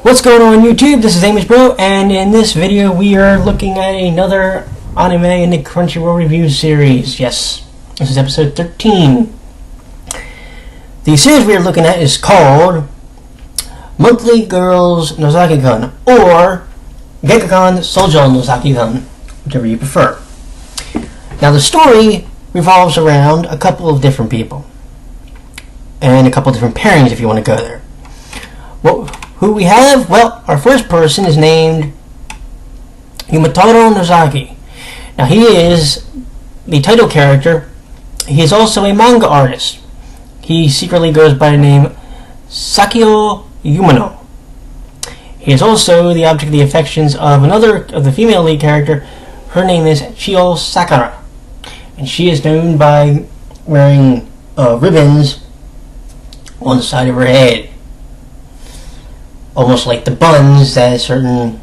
What's going on YouTube? This is Amos Bro, and in this video we are looking at another anime in the Crunchyroll Reviews series. Yes, this is episode 13. The series we are looking at is called Monthly Girls Nozaki-Kun, or Gekkan Shoujo Nozaki-Kun, whichever you prefer. Now the story revolves around a couple of different people, and a couple of different pairings if you want to go there. Who we have? Well, our first person is named Yumataro Nozaki. Now he is the title character. He is also a manga artist. He secretly goes by the name Sakio Yumano. He is also the object of the affections of another of the female lead character. Her name is Chio Sakura, and she is known by wearing ribbons on the side of her head, almost like the buns that a certain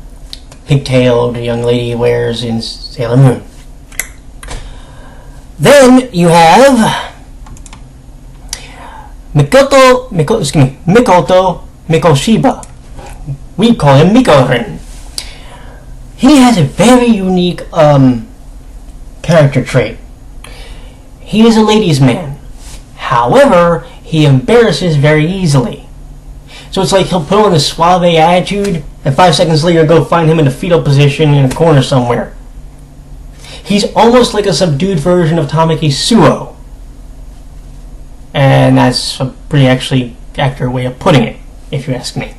pigtailed young lady wears in Sailor Moon. Then you have Mikoto Mikoshiba. We call him Mikorin. He has a very unique character trait. He is a ladies' man. However, he embarrasses very easily. So it's like he'll put on a suave attitude, and 5 seconds later go find him in a fetal position in a corner somewhere. He's almost like a subdued version of Tamaki Suo. And that's a pretty actually accurate way of putting it, if you ask me.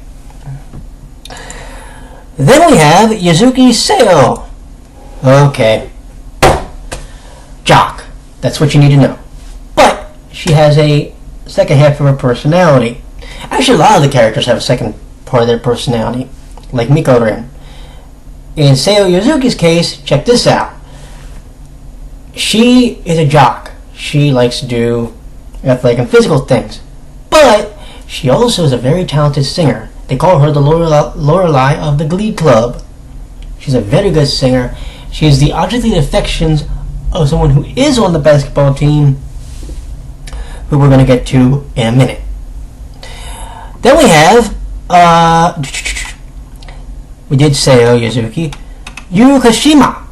Then we have Yuzuki Seo. Okay. Jock. That's what you need to know. But she has a second half of her personality. Actually, a lot of the characters have a second part of their personality, like Mikorin. In Seo Yuzuki's case, check this out. She is a jock. She likes to do athletic and physical things. But she also is a very talented singer. They call her the Lorelei of the Glee Club. She's a very good singer. She is the object of the affections of someone who is on the basketball team, who we're going to get to in a minute. Then we have, we did Seo Yuzuki, Yukashima.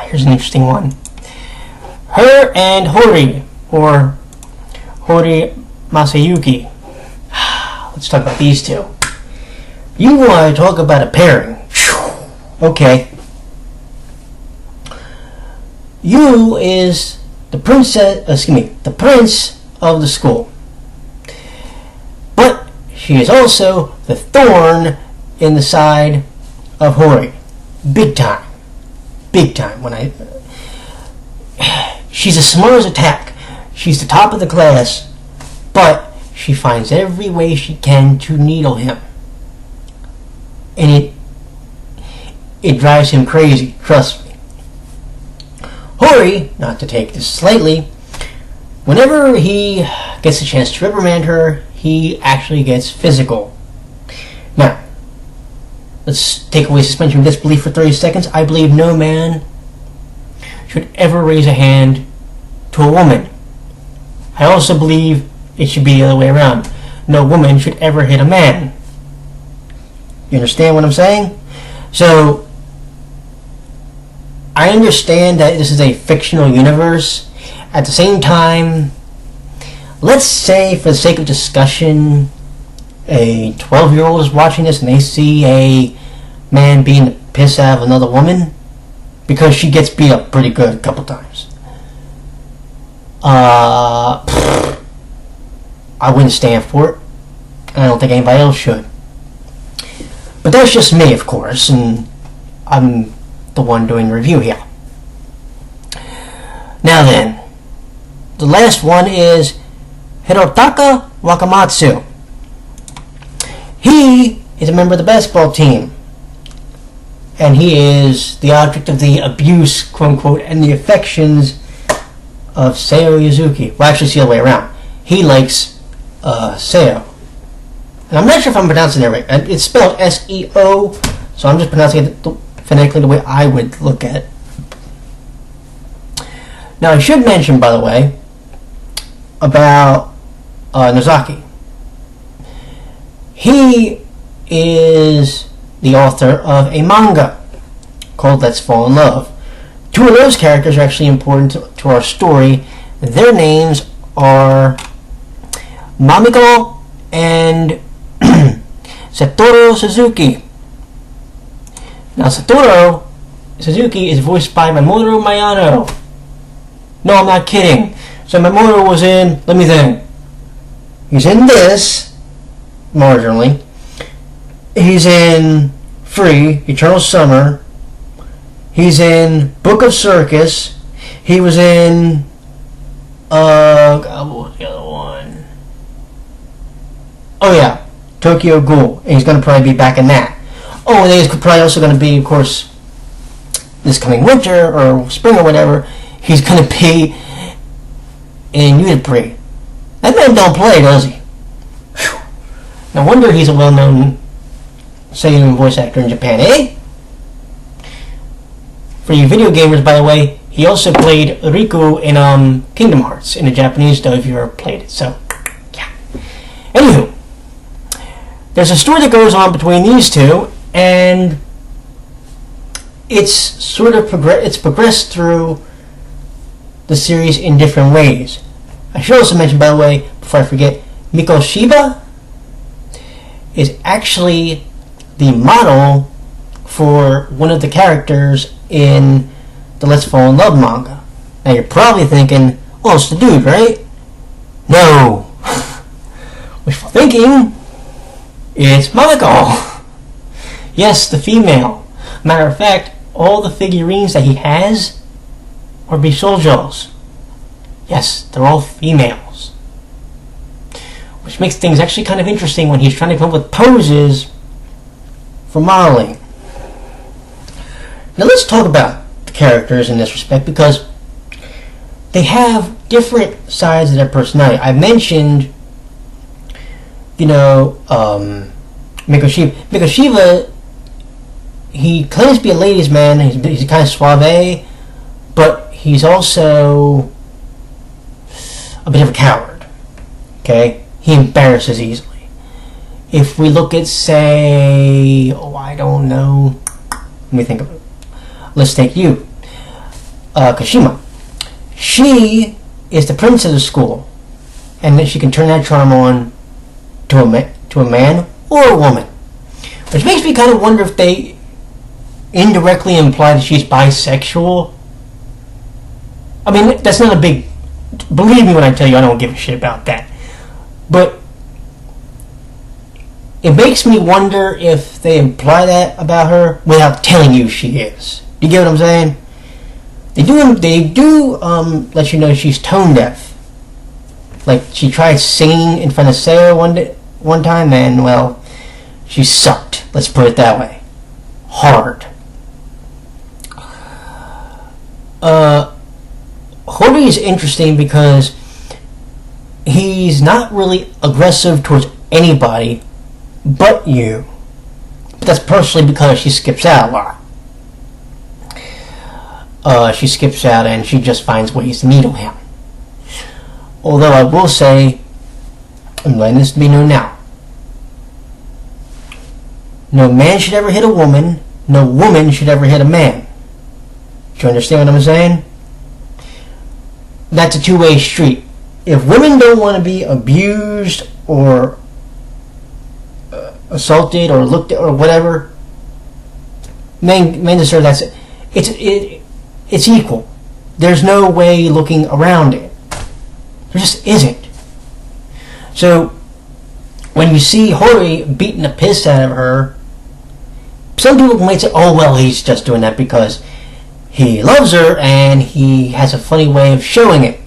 Here's an interesting one. Her and Hori, or Hori Masayuki. Let's talk about these two. You want to talk about a pairing. Okay. Yu is the prince of the school. But she is also the thorn in the side of Hori. Big time. Big time. She's as smart as a tack. She's the top of the class, but she finds every way she can to needle him. And it drives him crazy, trust me. Hori, not to take this slightly, whenever he gets a chance to reprimand her, he actually gets physical. Now, let's take away suspension of disbelief for 30 seconds. I believe no man should ever raise a hand to a woman. I also believe it should be the other way around. No woman should ever hit a man. You understand what I'm saying? So, I understand that this is a fictional universe. At the same time, let's say, for the sake of discussion, a 12-year-old is watching this and they see a man beating the piss out of another woman because she gets beat up pretty good a couple times. I wouldn't stand for it. I don't think anybody else should. But that's just me, of course, and I'm the one doing the review here. Now then, the last one is Hirotaka Wakamatsu. He is a member of the basketball team, and he is the object of the abuse, quote-unquote, and the affections of Seo Yuzuki. Well, actually, it's the other way around. He likes Seo. And I'm not sure if I'm pronouncing it right. It's spelled S-E-O, so I'm just pronouncing it phonetically the way I would look at it. Now, I should mention, by the way, about Nozaki. He is the author of a manga called Let's Fall in Love. Two of those characters are actually important to our story. Their names are Mamiko and Satoru Suzuki. Now, Satoru Suzuki is voiced by Mamoru Mayano. No, I'm not kidding. So Mamoru was in, let me think. He's in this, marginally. He's in Free, Eternal Summer. He's in Book of Circus. He was in, God, what was the other one? Oh yeah, Tokyo Ghoul. And he's going to probably be back in that. Oh, and he's probably also going to be, of course, this coming winter or spring or whatever, he's going to be in Unipre. That man don't play, does he? Whew. No wonder he's a well-known Seiyu voice actor in Japan, eh? For you video gamers, by the way, he also played Riku in Kingdom Hearts in the Japanese dub if you ever played it. So, yeah. Anywho, there's a story that goes on between these two, and it's sort of progressed through the series in different ways. I should also mention, by the way, before I forget, Mikoshiba is actually the model for one of the characters in the Let's Fall in Love manga. Now you're probably thinking, well, it's the dude, right? No. Wishful thinking. It's Mamiko. Yes, the female. Matter of fact, all the figurines that he has are Bishoujos. Yes, they're all females. Which makes things actually kind of interesting when he's trying to come up with poses for modeling. Now let's talk about the characters in this respect, because they have different sides of their personality. I mentioned, Mikoshiba. Mikoshiba, he claims to be a ladies' man. He's kind of suave, but he's also a bit of a coward. Okay? He embarrasses easily. If we look at, say, I don't know. Let me think of it. Let's take you. Kashima. She is the princess of the school, and then she can turn that charm on to a man or a woman. Which makes me kind of wonder if they indirectly imply that she's bisexual. I mean, that's not a big... Believe me when I tell you I don't give a shit about that. But it makes me wonder if they imply that about her without telling you she is. You get what I'm saying? They do let you know she's tone deaf. Like, she tried singing in front of Sarah one time, and, well, she sucked. Let's put it that way. Hard. Hori is interesting because he's not really aggressive towards anybody but you. But that's partially because she skips out a lot. She skips out and she just finds ways to needle him. Although I will say, I'm letting this be known now, no man should ever hit a woman, no woman should ever hit a man. Do you understand what I'm saying? That's a two-way street. If women don't want to be abused or assaulted or looked at or whatever, men deserve that. It's equal. There's no way looking around it. There just isn't. So when you see Hori beating the piss out of her, some people might say, oh well, he's just doing that because he loves her and he has a funny way of showing it.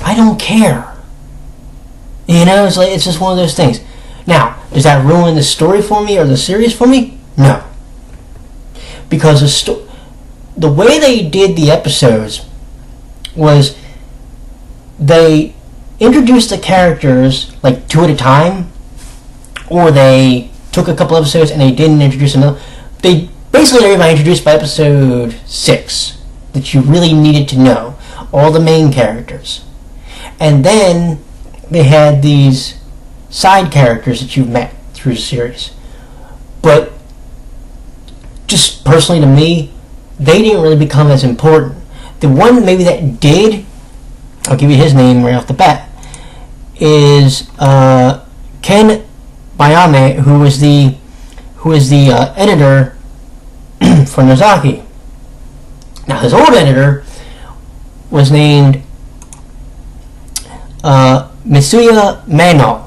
I don't care. It's just one of those things. Now, does that ruin the story for me or the series for me? No. Because the way they did the episodes was they introduced the characters like two at a time, or they took a couple episodes and they didn't introduce another. They basically everybody introduced by episode 6 that you really needed to know, all the main characters. And then they had these side characters that you've met through the series. But just personally to me, they didn't really become as important. The one maybe that did, I'll give you his name right off the bat, is Ken Bayame, who is the editor for Nozaki. Now his old editor was named Mitsuya Mano.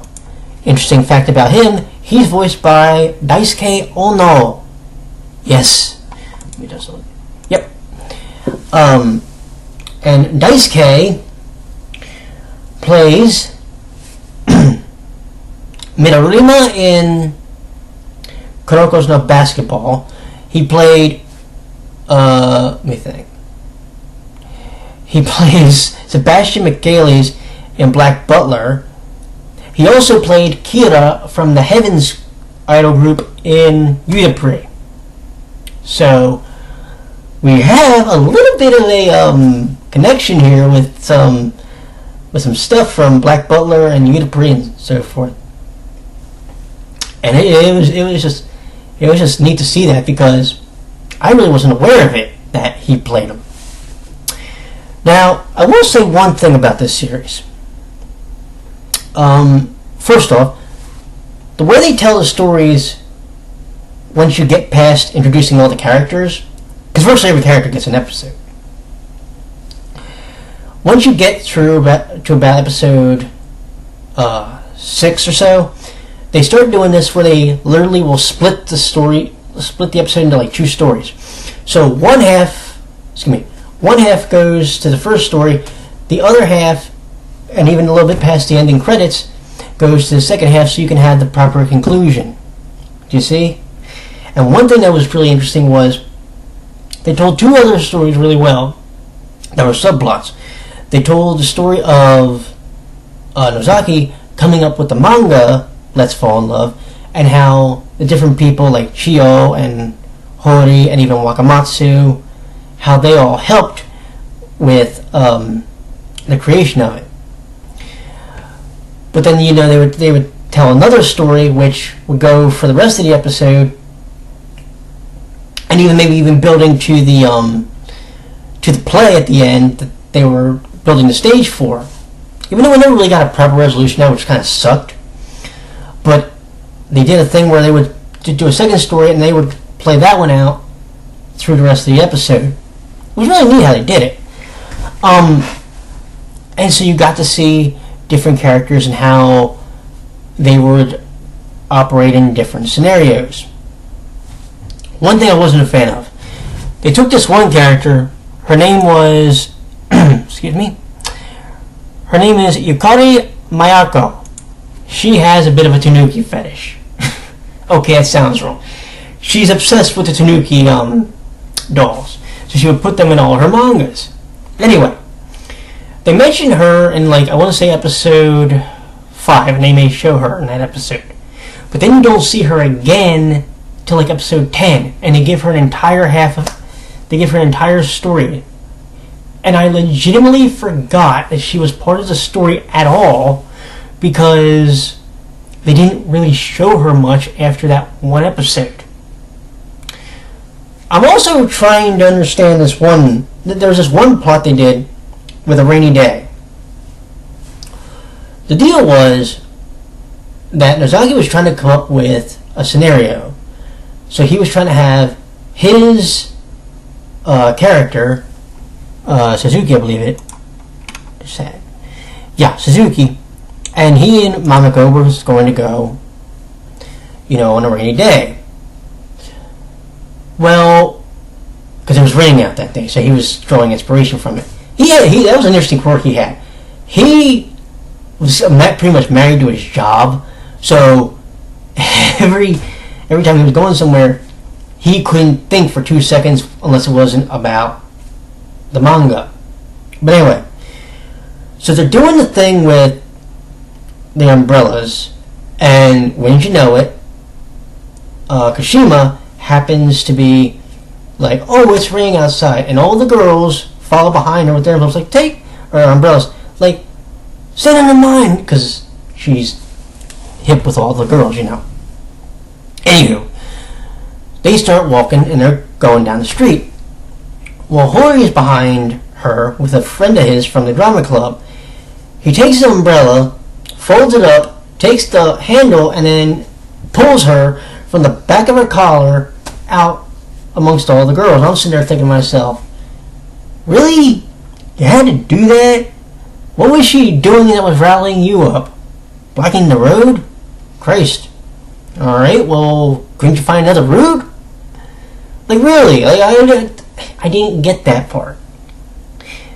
Interesting fact about him, he's voiced by Daisuke Ono. Yes. Let me just look. Yep. And Daisuke plays Midorima in Kuroko's no Basketball. He played let me think. He plays Sebastian McGaley's in Black Butler. He also played Kira from the Heavens idol group in Udapri. So we have a little bit of a connection here with some stuff from Black Butler and Udapri and so forth. And it was just neat to see that, because I really wasn't aware of it, that he played him. Now, I will say one thing about this series. First off, the way they tell the stories, once you get past introducing all the characters, because virtually every character gets an episode. Once you get through to about episode 6 or so, they start doing this where they literally will split the episode into like 2 stories. So one half goes to the first story, the other half, and even a little bit past the ending credits, goes to the second half, so you can have the proper conclusion. Do you see? And one thing that was really interesting was they told 2 other stories really well that were subplots. They told the story of Nozaki coming up with the manga Let's Fall in Love, and how the different people like Chio and Hori and even Wakamatsu, how they all helped with the creation of it. But then, you know, they would tell another story which would go for the rest of the episode, and maybe even building to the play at the end that they were building the stage for. Even though we never really got a proper resolution now, which kind of sucked. But they did a thing where they would do a second story and they would play that one out through the rest of the episode. It was really neat how they did it. And so you got to see different characters and how they would operate in different scenarios. One thing I wasn't a fan of. They took this one character. Her name was... excuse me. Her name is Yukari Mayako. She has a bit of a tanuki fetish. Okay, that sounds wrong. She's obsessed with the tanuki dolls. So she would put them in all her mangas. Anyway, they mentioned her in, like, I want to say episode 5, and they may show her in that episode. But then you don't see her again till like episode 10, and they give her an entire story. And I legitimately forgot that she was part of the story at all, because they didn't really show her much after that one episode. I'm also trying to understand this one. There was this one plot they did with a rainy day. The deal was that Nozaki was trying to come up with a scenario. So he was trying to have his character, Suzuki, I believe it. Sad. Yeah, Suzuki. And he and Mamako was going to go, on a rainy day. Well, because it was raining out that day, so he was drawing inspiration from it. That was an interesting quirk he had. He was pretty much married to his job, so every time he was going somewhere, he couldn't think for 2 seconds unless it wasn't about the manga. But anyway, so they're doing the thing with the umbrellas, and wouldn't you know it, Kashima happens to be like, oh, it's raining outside, and all the girls follow behind her with their umbrellas, like, take, or umbrellas, like, sit under mine, because she's hip with all the girls, you know. Anywho, they start walking and they're going down the street. Well, Hori is behind her with a friend of his from the drama club. He takes his umbrella, folds it up, takes the handle, and then pulls her from the back of her collar out amongst all the girls. I'm sitting there thinking to myself, really? You had to do that? What was she doing that was rallying you up? Blocking the road? Christ. Alright, well, couldn't you find another route? Like, really? I didn't get that part.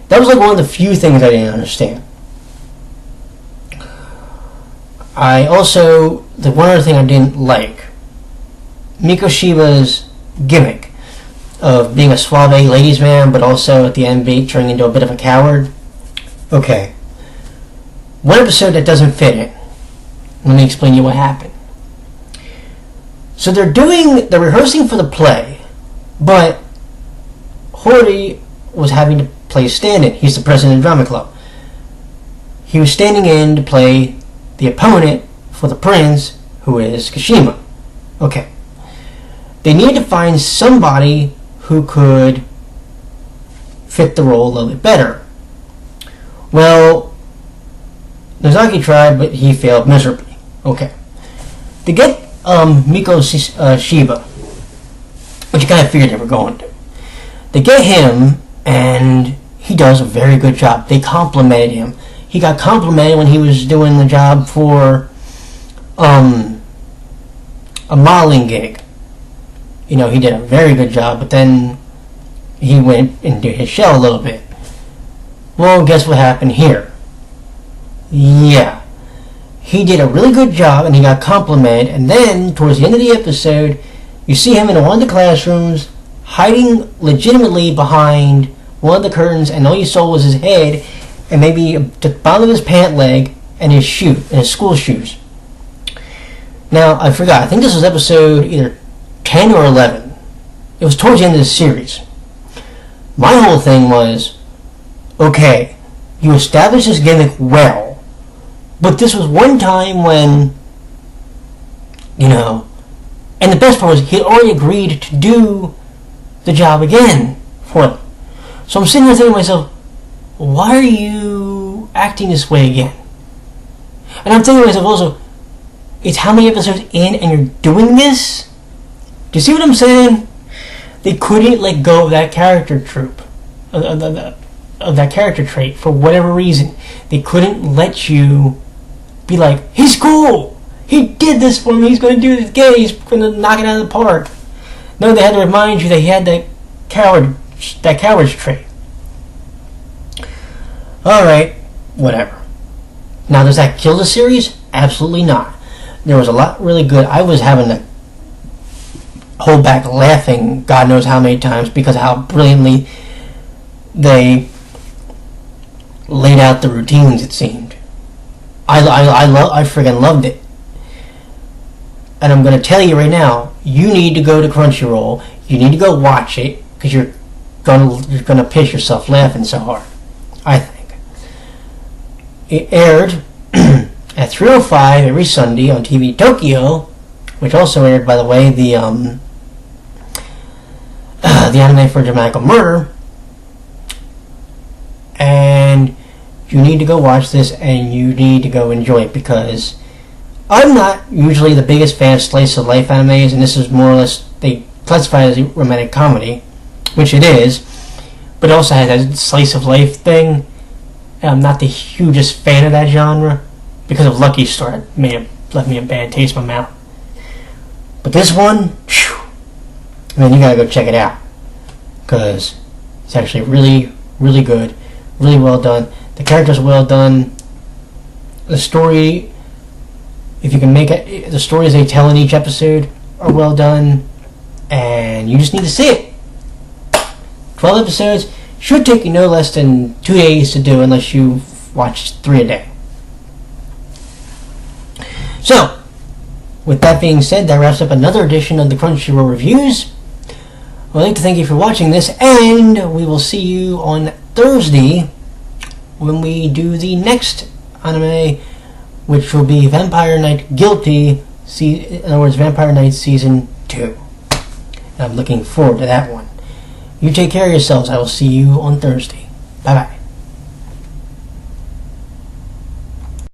That was like one of the few things I didn't understand. The one other thing I didn't like, Miko Shiba's gimmick of being a suave ladies man, but also at the end turning into a bit of a coward. Okay. One episode that doesn't fit it. Let me explain to you what happened. So they're rehearsing for the play, but Hori was having to play stand-in. He's the president of the drama club. He was standing in to play the opponent for the prince, who is Kashima. Okay. They needed to find somebody who could fit the role a little bit better. Well, Nozaki tried, but he failed miserably. Okay. To get Miko Shiba, which you kind of figured they were going to, they get him, and he does a very good job. They complimented him. He got complimented when he was doing the job for a modeling gig. You know, he did a very good job, but then he went into his shell a little bit. Well, guess what happened here? Yeah. He did a really good job, and he got complimented, and then, towards the end of the episode, you see him in one of the classrooms, hiding legitimately behind one of the curtains, and all you saw was his head, and maybe the bottom of his pant leg, and his school shoes. Now, I forgot, I think this was episode either 10 or 11. It was towards the end of the series. My whole thing was, okay, you established this gimmick well, but this was one time when, you know, and the best part was he had already agreed to do the job again for them. So I'm sitting there thinking to myself, why are you acting this way again? And I'm thinking to myself also, it's how many episodes in and you're doing this? Do you see what I'm saying? They couldn't let go of that character of that character trait for whatever reason. They couldn't let you be like, he's cool! He did this for me, he's going to do this again, he's going to knock it out of the park. No, they had to remind you that he had that coward's trait. Alright, whatever. Now, does that kill the series? Absolutely not. There was a lot really good. I was having to hold back laughing God knows how many times because of how brilliantly they laid out the routines, it seemed. I friggin' loved it. And I'm going to tell you right now, you need to go to Crunchyroll. You need to go watch it because you're gonna piss yourself laughing so hard. I think it aired at 3:05 every Sunday on TV Tokyo, which also aired, by the way, the anime for Jamaica Murder. And you need to go watch this, and you need to go enjoy it, because I'm not usually the biggest fan of slice of life animes, and this is more or less, they classify it as a romantic comedy, which it is, but it also has that slice of life thing. And I'm not the hugest fan of that genre because of Lucky Star. It may have left me a bad taste in my mouth. But this one, whew, man, you gotta go check it out, because it's actually really, really good, really well done. The characters are well done. The story, if you can make it, the stories they tell in each episode are well done, and you just need to see it. 12 episodes should take you no less than 2 days to do, unless you watch 3 a day. So, with that being said, that wraps up another edition of the Crunchyroll Reviews. I'd like to thank you for watching this, and we will see you on Thursday when we do the next anime which will be Vampire Knight Guilty, in other words, Vampire Knight Season 2. I'm looking forward to that one. You take care of yourselves. I will see you on Thursday.